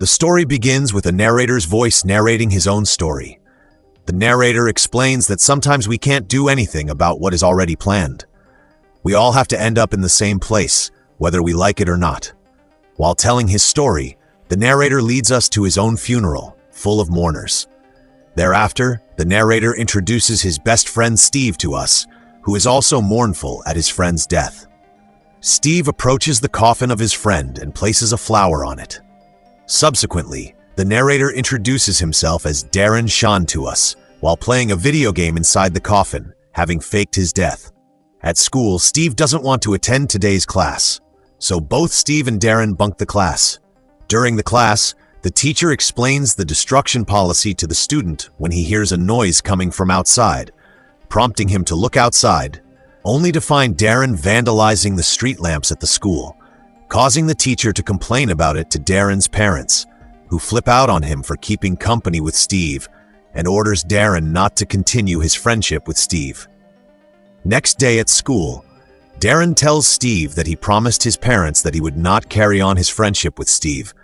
The story begins with a narrator's voice narrating his own story. The narrator explains that sometimes we can't do anything about what is already planned. We all have to end up in the same place, whether we like it or not. While telling his story, the narrator leads us to his own funeral, full of mourners. Thereafter, the narrator introduces his best friend Steve to us, who is also mournful at his friend's death. Steve approaches the coffin of his friend and places a flower on it. Subsequently, the narrator introduces himself as Darren Sean to us, while playing a video game inside the coffin, having faked his death. At school, Steve doesn't want to attend today's class, so both Steve and Darren bunk the class. During the class, the teacher explains the destruction policy to the student when he hears a noise coming from outside, prompting him to look outside, only to find Darren vandalizing the street lamps at the school, causing the teacher to complain about it to Darren's parents, who flip out on him for keeping company with Steve and orders Darren not to continue his friendship with Steve. Next day at school, Darren tells Steve that he promised his parents that he would not carry on his friendship with Steve,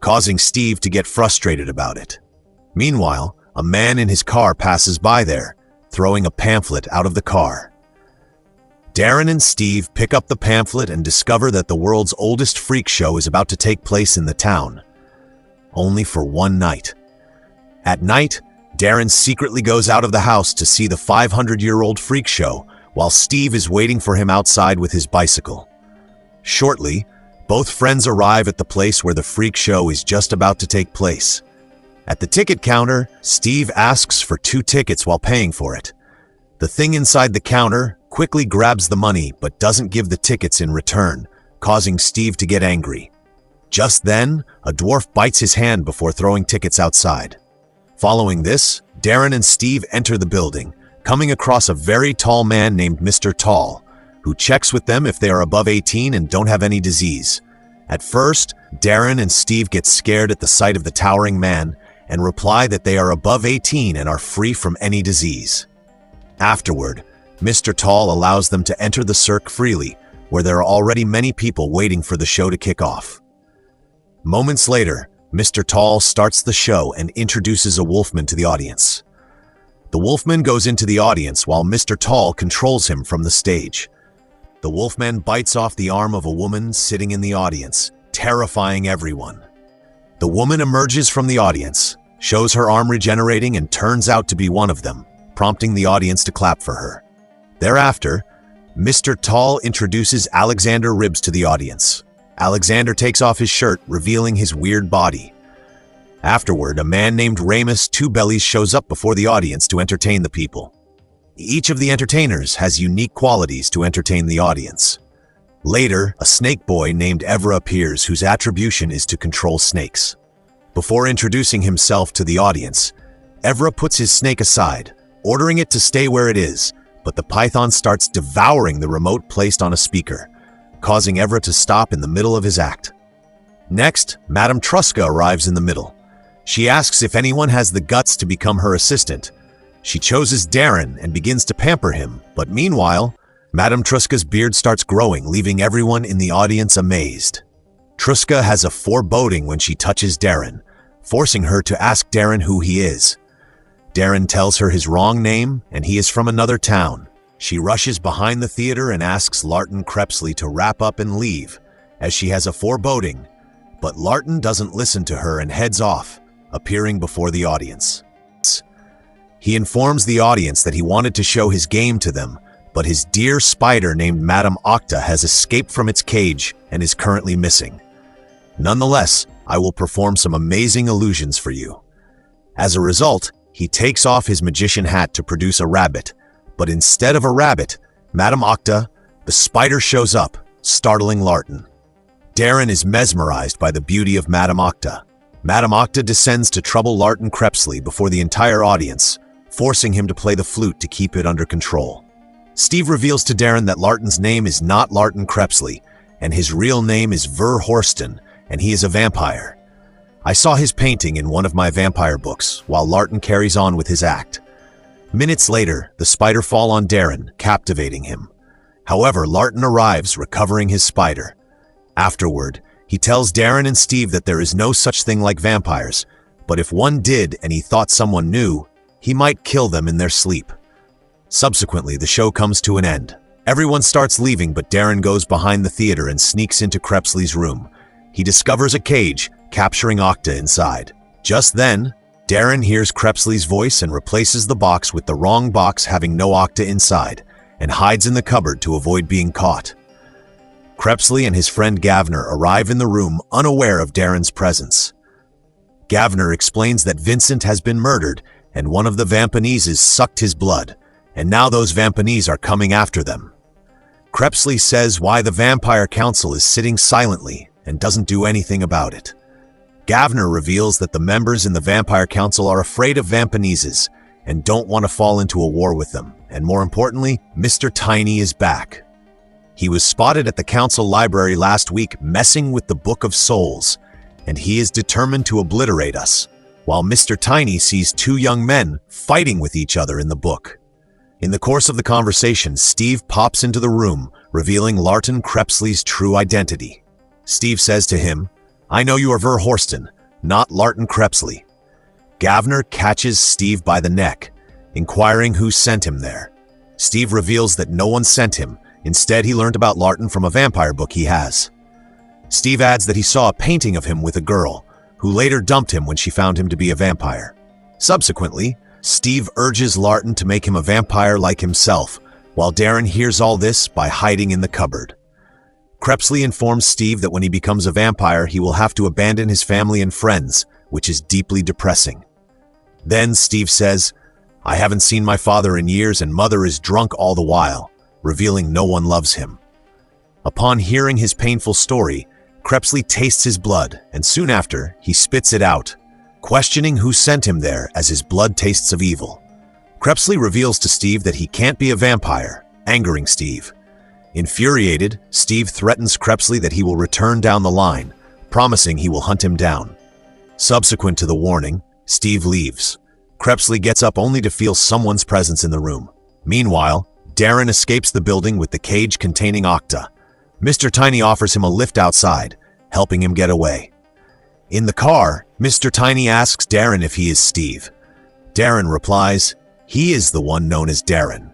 causing Steve to get frustrated about it. Meanwhile, a man in his car passes by there, throwing a pamphlet out of the car. Darren and Steve pick up the pamphlet and discover that the world's oldest freak show is about to take place in the town, only for one night. At night, Darren secretly goes out of the house to see the 500-year-old freak show, while Steve is waiting for him outside with his bicycle. Shortly, both friends arrive at the place where the freak show is just about to take place. At the ticket counter, Steve asks for 2 tickets while paying for it. The thing inside the counter quickly grabs the money but doesn't give the tickets in return, causing Steve to get angry. Just then, a dwarf bites his hand before throwing tickets outside. Following this, Darren and Steve enter the building, coming across a very tall man named Mr. Tall, who checks with them if they are above 18 and don't have any disease. At first, Darren and Steve get scared at the sight of the towering man and reply that they are above 18 and are free from any disease. Afterward, Mr. Tall allows them to enter the cirque freely, where there are already many people waiting for the show to kick off. Moments later, Mr. Tall starts the show and introduces a wolfman to the audience. The wolfman goes into the audience while Mr. Tall controls him from the stage. The wolfman bites off the arm of a woman sitting in the audience, terrifying everyone. The woman emerges from the audience, shows her arm regenerating, and turns out to be one of them, prompting the audience to clap for her. Thereafter, Mr. Tall introduces Alexander Ribs to the audience. Alexander takes off his shirt, revealing his weird body. Afterward, a man named Ramus Two Bellies shows up before the audience to entertain the people. Each of the entertainers has unique qualities to entertain the audience. Later, a snake boy named Evra appears, whose attribution is to control snakes. Before introducing himself to the audience, Evra puts his snake aside, ordering it to stay where it is, but the python starts devouring the remote placed on a speaker, causing Evra to stop in the middle of his act. Next, Madame Truska arrives in the middle. She asks if anyone has the guts to become her assistant. She chooses Darren and begins to pamper him, but meanwhile, Madame Truska's beard starts growing, leaving everyone in the audience amazed. Truska has a foreboding when she touches Darren, forcing her to ask Darren who he is. Darren tells her his wrong name, and he is from another town. She rushes behind the theater and asks Larton Crepsley to wrap up and leave, as she has a foreboding, but Larton doesn't listen to her and heads off, appearing before the audience. He informs the audience that he wanted to show his game to them, but his dear spider named Madame Octa has escaped from its cage and is currently missing. Nonetheless, I will perform some amazing illusions for you. As a result, he takes off his magician hat to produce a rabbit, but instead of a rabbit, Madame Octa, the spider, shows up, startling Larton. Darren is mesmerized by the beauty of Madame Octa. Madame Octa descends to trouble Larton Crepsley before the entire audience, forcing him to play the flute to keep it under control. Steve reveals to Darren that Larton's name is not Larton Crepsley, and his real name is Ver Horston, and he is a vampire. I saw his painting in one of my vampire books, while Larton carries on with his act. Minutes later, the spider falls on Darren, captivating him. However, Larton arrives, recovering his spider. Afterward, He tells Darren and Steve that there is no such thing like vampires, but if one did and he thought someone knew, he might kill them in their sleep. Subsequently, the show comes to an end. Everyone starts leaving, but Darren goes behind the theater and sneaks into Crepsley's room. He discovers a cage, capturing Octa inside. Just then, Darren hears Crepsley's voice and replaces the box with the wrong box having no Octa inside, and hides in the cupboard to avoid being caught. Crepsley and his friend Gavner arrive in the room unaware of Darren's presence. Gavner explains that Vincent has been murdered and one of the Vampineses sucked his blood, and now those Vampanese are coming after them. Crepsley says why the Vampire Council is sitting silently and doesn't do anything about it. Gavner reveals that the members in the Vampire Council are afraid of Vampineses and don't want to fall into a war with them, and more importantly, Mr. Tiny is back. He was spotted at the council library last week messing with the Book of Souls, and he is determined to obliterate us, while Mr. Tiny sees two young men fighting with each other in the book. In the course of the conversation, Steve pops into the room, revealing Larton Crepsley's true identity. Steve says to him, "I know you are Verhorsten, not Larton Crepsley." Gavner catches Steve by the neck, inquiring who sent him there. Steve reveals that no one sent him. Instead, he learned about Larton from a vampire book he has. Steve adds that he saw a painting of him with a girl, who later dumped him when she found him to be a vampire. Subsequently, Steve urges Larton to make him a vampire like himself, while Darren hears all this by hiding in the cupboard. Crepsley informs Steve that when he becomes a vampire, he will have to abandon his family and friends, which is deeply depressing. Then Steve says, "I haven't seen my father in years and mother is drunk all the while," revealing no one loves him. Upon hearing his painful story, Crepsley tastes his blood, and soon after, he spits it out, questioning who sent him there as his blood tastes of evil. Crepsley reveals to Steve that he can't be a vampire, angering Steve. Infuriated, Steve threatens Crepsley that he will return down the line, promising he will hunt him down. Subsequent to the warning, Steve leaves. Crepsley gets up only to feel someone's presence in the room. Meanwhile, Darren escapes the building with the cage containing Octa. Mr. Tiny offers him a lift outside, helping him get away. In the car, Mr. Tiny asks Darren if he is Steve. Darren replies, he is the one known as Darren.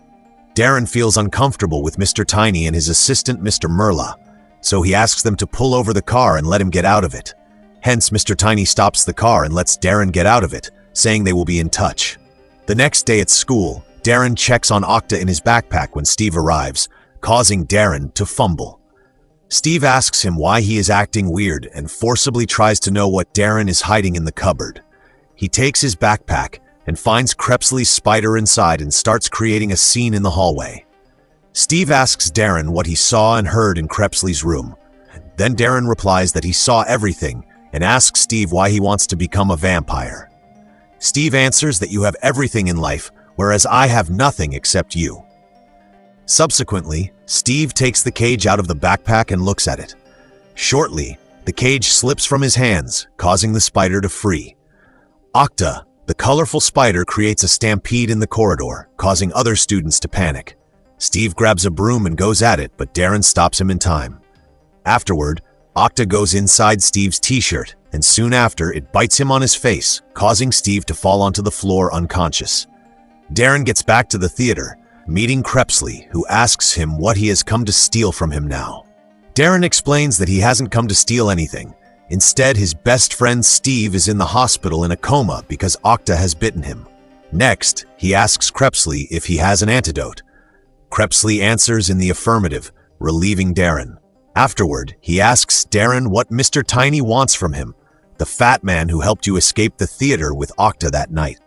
Darren feels uncomfortable with Mr. Tiny and his assistant Mr. Merla, so he asks them to pull over the car and let him get out of it. Hence, Mr. Tiny stops the car and lets Darren get out of it, saying they will be in touch. The next day at school, Darren checks on Octa in his backpack when Steve arrives, causing Darren to fumble. Steve asks him why he is acting weird and forcibly tries to know what Darren is hiding in the cupboard. He takes his backpack and finds Crepsley's spider inside and starts creating a scene in the hallway. Steve asks Darren what he saw and heard in Crepsley's room. Then Darren replies that he saw everything and asks Steve why he wants to become a vampire. Steve answers that you have everything in life, whereas I have nothing except you. Subsequently, Steve takes the cage out of the backpack and looks at it. Shortly, the cage slips from his hands, causing the spider to free. Octa, the colorful spider, creates a stampede in the corridor, causing other students to panic. Steve grabs a broom and goes at it, but Darren stops him in time. Afterward, Octa goes inside Steve's t-shirt, and soon after, it bites him on his face, causing Steve to fall onto the floor unconscious. Darren gets back to the theater, meeting Crepsley, who asks him what he has come to steal from him now. Darren explains that he hasn't come to steal anything. Instead, his best friend Steve is in the hospital in a coma because Octa has bitten him. Next, he asks Crepsley if he has an antidote. Crepsley answers in the affirmative, relieving Darren. Afterward, he asks Darren what Mr. Tiny wants from him, the fat man who helped you escape the theater with Octa that night.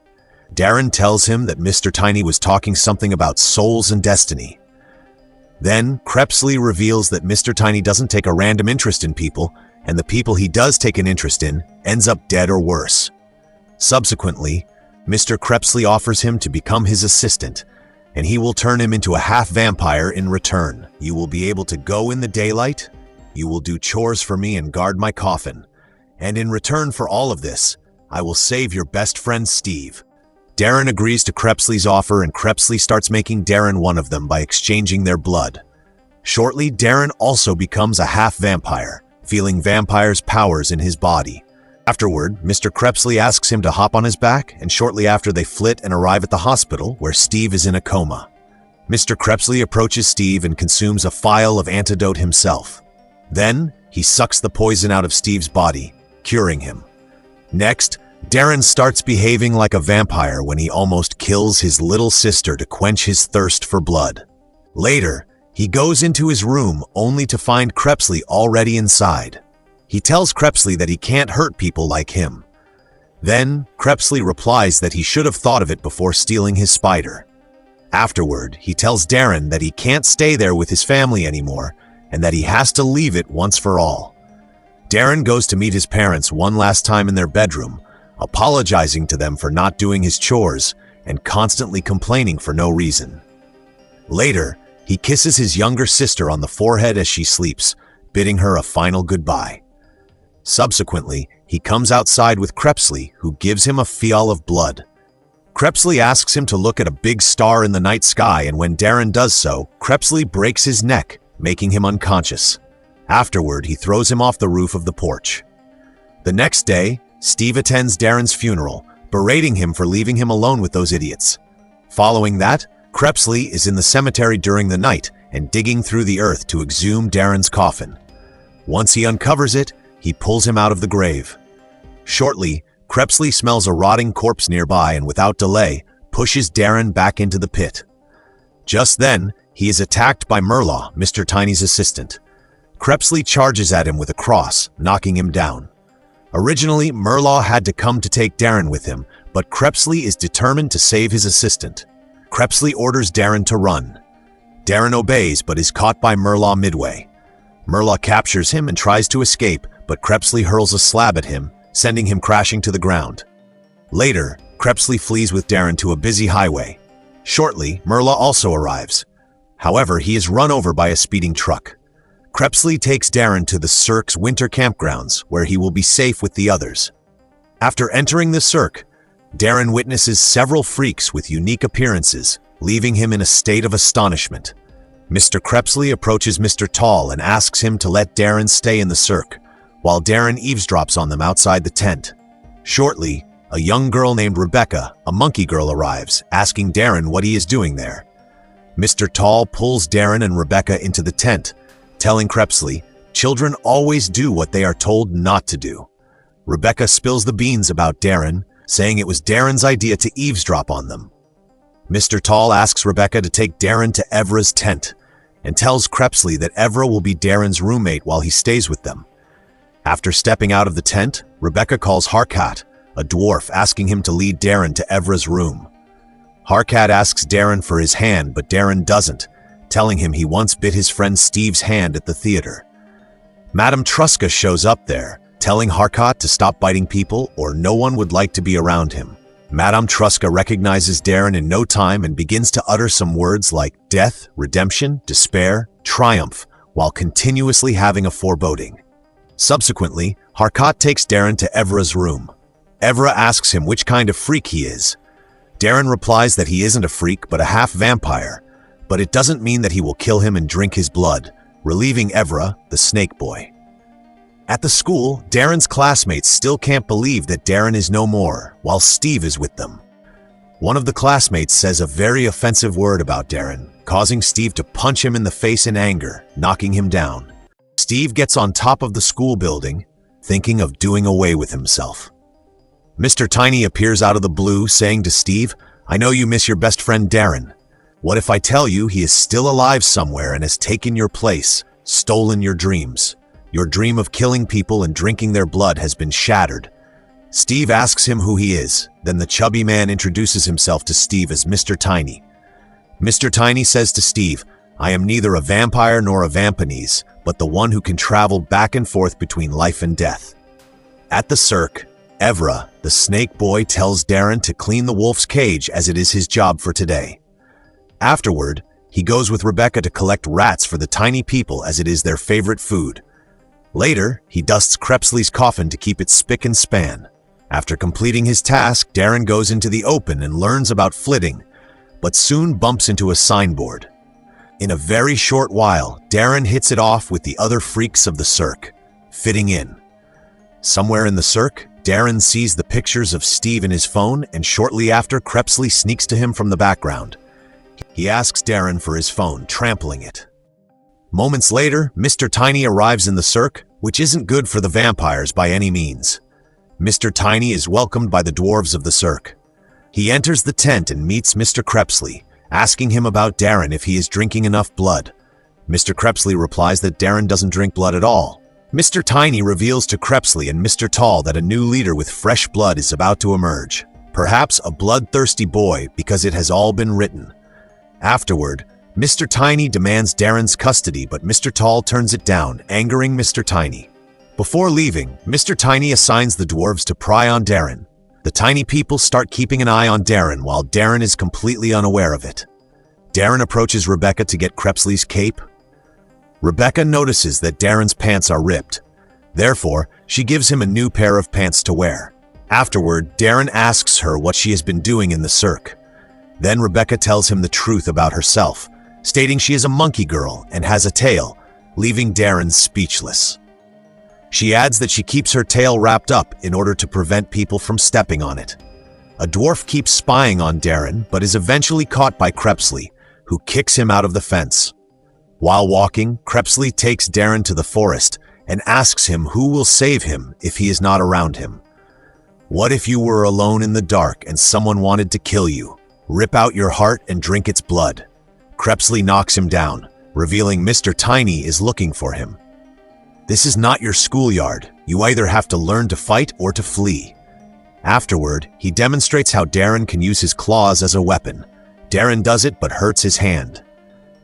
Darren tells him that Mr. Tiny was talking something about souls and destiny. Then, Crepsley reveals that Mr. Tiny doesn't take a random interest in people, and the people he does take an interest in ends up dead or worse. Subsequently, Mr. Crepsley offers him to become his assistant, and he will turn him into a half-vampire in return. You will be able to go in the daylight, you will do chores for me and guard my coffin, and in return for all of this, I will save your best friend Steve. Darren agrees to Crepsley's offer, and Crepsley starts making Darren one of them by exchanging their blood. Shortly, Darren also becomes a half-vampire, feeling vampires' powers in his body. Afterward, Mr. Crepsley asks him to hop on his back, and shortly after they flit and arrive at the hospital, where Steve is in a coma. Mr. Crepsley approaches Steve and consumes a phial of antidote himself. Then, he sucks the poison out of Steve's body, curing him. Next, Darren starts behaving like a vampire when he almost kills his little sister to quench his thirst for blood. Later, he goes into his room only to find Crepsley already inside. He tells Crepsley that he can't hurt people like him. Then, Crepsley replies that he should have thought of it before stealing his spider. Afterward, he tells Darren that he can't stay there with his family anymore and that he has to leave it once for all. Darren goes to meet his parents one last time in their bedroom, apologizing to them for not doing his chores and constantly complaining for no reason. Later, he kisses his younger sister on the forehead as she sleeps, bidding her a final goodbye. Subsequently, he comes outside with Crepsley, who gives him a phial of blood. Crepsley asks him to look at a big star in the night sky, and when Darren does so, Crepsley breaks his neck, making him unconscious. Afterward, he throws him off the roof of the porch. The next day, Steve attends Darren's funeral, berating him for leaving him alone with those idiots. Following that, Crepsley is in the cemetery during the night and digging through the earth to exhume Darren's coffin. Once he uncovers it, he pulls him out of the grave. Shortly, Crepsley smells a rotting corpse nearby and without delay, pushes Darren back into the pit. Just then, he is attacked by Murlaugh, Mr. Tiny's assistant. Crepsley charges at him with a cross, knocking him down. Originally, Murlaugh had to come to take Darren with him, but Crepsley is determined to save his assistant. Crepsley orders Darren to run. Darren obeys but is caught by Murlaugh midway. Murlaugh captures him and tries to escape, but Crepsley hurls a slab at him, sending him crashing to the ground. Later, Crepsley flees with Darren to a busy highway. Shortly, Murlaugh also arrives. However, he is run over by a speeding truck. Crepsley takes Darren to the Cirque's winter campgrounds, where he will be safe with the others. After entering the Cirque, Darren witnesses several freaks with unique appearances, leaving him in a state of astonishment. Mr. Crepsley approaches Mr. Tall and asks him to let Darren stay in the Cirque, while Darren eavesdrops on them outside the tent. Shortly, a young girl named Rebecca, a monkey girl, arrives, asking Darren what he is doing there. Mr. Tall pulls Darren and Rebecca into the tent, telling Crepsley, children always do what they are told not to do. Rebecca spills the beans about Darren, saying it was Darren's idea to eavesdrop on them. Mr. Tall asks Rebecca to take Darren to Evra's tent, and tells Crepsley that Evra will be Darren's roommate while he stays with them. After stepping out of the tent, Rebecca calls Harkat, a dwarf, asking him to lead Darren to Evra's room. Harkat asks Darren for his hand, but Darren doesn't, telling him he once bit his friend Steve's hand at the theater. Madame Truska shows up there, telling Harkat to stop biting people or no one would like to be around him. Madame Truska recognizes Darren in no time and begins to utter some words like death, redemption, despair, triumph, while continuously having a foreboding. Subsequently, Harkat takes Darren to Evra's room. Evra asks him which kind of freak he is. Darren replies that he isn't a freak but a half-vampire, but it doesn't mean that he will kill him and drink his blood, relieving Evra, the snake boy. At the school, Darren's classmates still can't believe that Darren is no more, while Steve is with them. One of the classmates says a very offensive word about Darren, causing Steve to punch him in the face in anger, knocking him down. Steve gets on top of the school building, thinking of doing away with himself. Mr. Tiny appears out of the blue, saying to Steve, "I know you miss your best friend Darren. What if I tell you he is still alive somewhere and has taken your place, stolen your dreams? Your dream of killing people and drinking their blood has been shattered." Steve asks him who he is, then the chubby man introduces himself to Steve as Mr. Tiny. Mr. Tiny says to Steve, "I am neither a vampire nor a vampanese, but the one who can travel back and forth between life and death." At the Cirque, Evra, the snake boy, tells Darren to clean the wolf's cage as it is his job for today. Afterward, he goes with Rebecca to collect rats for the tiny people as it is their favorite food. Later, he dusts Crepsley's coffin to keep it spick and span. After completing his task, Darren goes into the open and learns about flitting, but soon bumps into a signboard. In a very short while, Darren hits it off with the other freaks of the Cirque. fitting in. Somewhere in the cirque, Darren sees the pictures of Steve in his phone, and shortly after, Crepsley sneaks to him from the background. He asks Darren for his phone, trampling it. Moments later, Mr. Tiny arrives in the cirque, which isn't good for the vampires by any means. Mr. Tiny is welcomed by the dwarves of the cirque. He enters the tent and meets Mr. Crepsley, asking him about Darren if he is drinking enough blood. Mr. Crepsley replies that Darren doesn't drink blood at all. Mr. Tiny reveals to Crepsley and Mr. Tall that a new leader with fresh blood is about to emerge. Perhaps a bloodthirsty boy, because it has all been written. Afterward, Mr. Tiny demands Darren's custody, but Mr. Tall turns it down, angering Mr. Tiny. Before leaving, Mr. Tiny assigns the dwarves to pry on Darren. The tiny people start keeping an eye on Darren while Darren is completely unaware of it. Darren approaches Rebecca to get Crepsley's cape. Rebecca notices that Darren's pants are ripped. Therefore, she gives him a new pair of pants to wear. Afterward, Darren asks her what she has been doing in the cirque. Then Rebecca tells him the truth about herself, stating she is a monkey girl and has a tail, leaving Darren speechless. She adds that she keeps her tail wrapped up in order to prevent people from stepping on it. A dwarf keeps spying on Darren, but is eventually caught by Crepsley, who kicks him out of the fence. While walking, Crepsley takes Darren to the forest and asks him who will save him if he is not around him. What if you were alone in the dark and someone wanted to kill you? Rip out your heart and drink its blood. Crepsley knocks him down, revealing Mr. Tiny is looking for him. This is not your schoolyard. You either have to learn to fight or to flee. Afterward, he demonstrates how Darren can use his claws as a weapon. Darren does it but hurts his hand.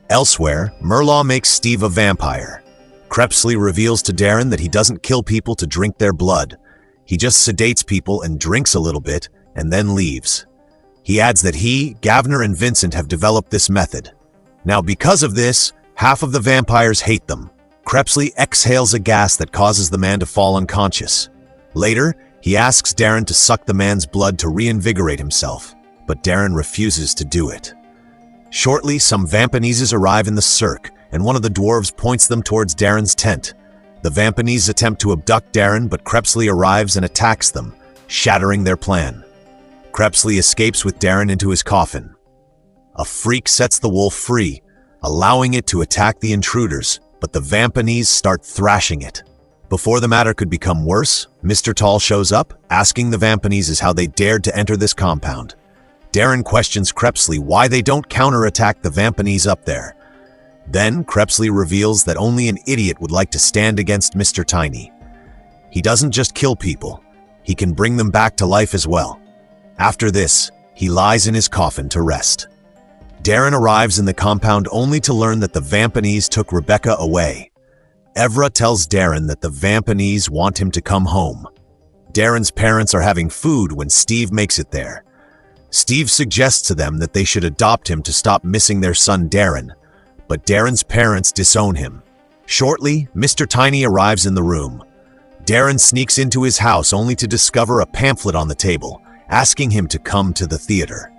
Elsewhere, Murlaw makes Steve a vampire. Crepsley reveals to Darren that he doesn't kill people to drink their blood. He just sedates people and drinks a little bit, and then leaves. He adds that he, Gavner, and Vincent have developed this method. Now, because of this, half of the vampires hate them. Crepsley exhales a gas that causes the man to fall unconscious. Later, he asks Darren to suck the man's blood to reinvigorate himself, but Darren refuses to do it. Shortly, some Vampanezes arrive in the cirque, and one of the dwarves points them towards Darren's tent. The Vampanese attempt to abduct Darren, but Crepsley arrives and attacks them, shattering their plan. Crepsley escapes with Darren into his coffin. A freak sets the wolf free, allowing it to attack the intruders, but the Vampanese start thrashing it. Before the matter could become worse, Mr. Tall shows up, asking the Vampanezes how they dared to enter this compound. Darren questions Crepsley why they don't counterattack the Vampanese up there. Then Crepsley reveals that only an idiot would like to stand against Mr. Tiny. He doesn't just kill people, he can bring them back to life as well. After this, he lies in his coffin to rest. Darren arrives in the compound only to learn that the Vampaneze took Rebecca away. Evra tells Darren that the Vampaneze want him to come home. Darren's parents are having food when Steve makes it there. Steve suggests to them that they should adopt him to stop missing their son Darren, but Darren's parents disown him. Shortly, Mr. Tiny arrives in the room. Darren sneaks into his house only to discover a pamphlet on the table, asking him to come to the theater.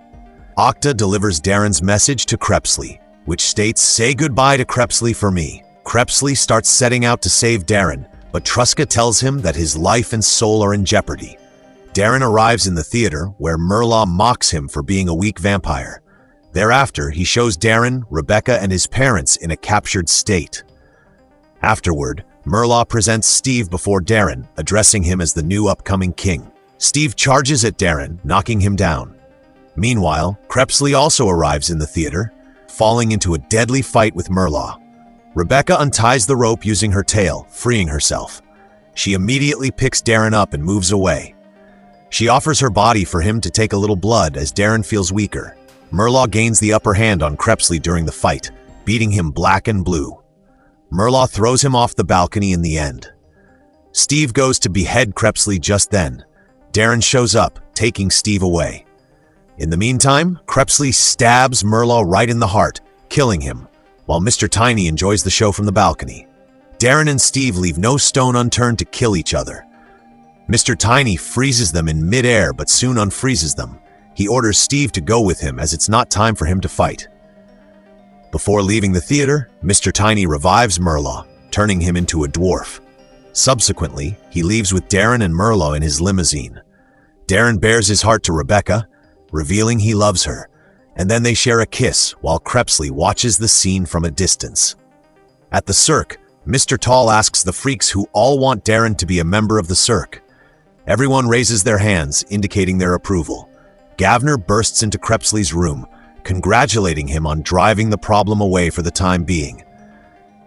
Octa delivers Darren's message to Crepsley, which states, "Say goodbye to Crepsley for me." Crepsley starts setting out to save Darren, but Truska tells him that his life and soul are in jeopardy. Darren arrives in the theater, where Murlaw mocks him for being a weak vampire. Thereafter, he shows Darren, Rebecca, and his parents in a captured state. Afterward, Murlaw presents Steve before Darren, addressing him as the new upcoming king. Steve charges at Darren, knocking him down. Meanwhile, Crepsley also arrives in the theater, falling into a deadly fight with Murlaw. Rebecca unties the rope using her tail, freeing herself. She immediately picks Darren up and moves away. She offers her body for him to take a little blood as Darren feels weaker. Murlaw gains the upper hand on Crepsley during the fight, beating him black and blue. Murlaw throws him off the balcony in the end. Steve goes to behead Crepsley just then. Darren shows up, taking Steve away. In the meantime, Crepsley stabs Murlaw right in the heart, killing him, while Mr. Tiny enjoys the show from the balcony. Darren and Steve leave no stone unturned to kill each other. Mr. Tiny freezes them in mid-air but soon unfreezes them. He orders Steve to go with him as it's not time for him to fight. Before leaving the theater, Mr. Tiny revives Murlaw, turning him into a dwarf. Subsequently, he leaves with Darren and Merlot in his limousine. Darren bares his heart to Rebecca, revealing he loves her, and then they share a kiss while Crepsley watches the scene from a distance. At the cirque, Mr. Tall asks the freaks who all want Darren to be a member of the cirque. Everyone raises their hands, indicating their approval. Gavner bursts into Crepsley's room, congratulating him on driving the problem away for the time being.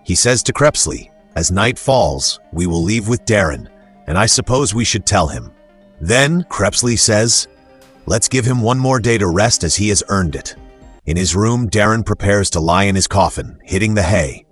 He says to Crepsley, "As night falls, we will leave with Darren, and I suppose we should tell him." Then, Crepsley says, "Let's give him one more day to rest as he has earned it." In his room, Darren prepares to lie in his coffin, hitting the hay.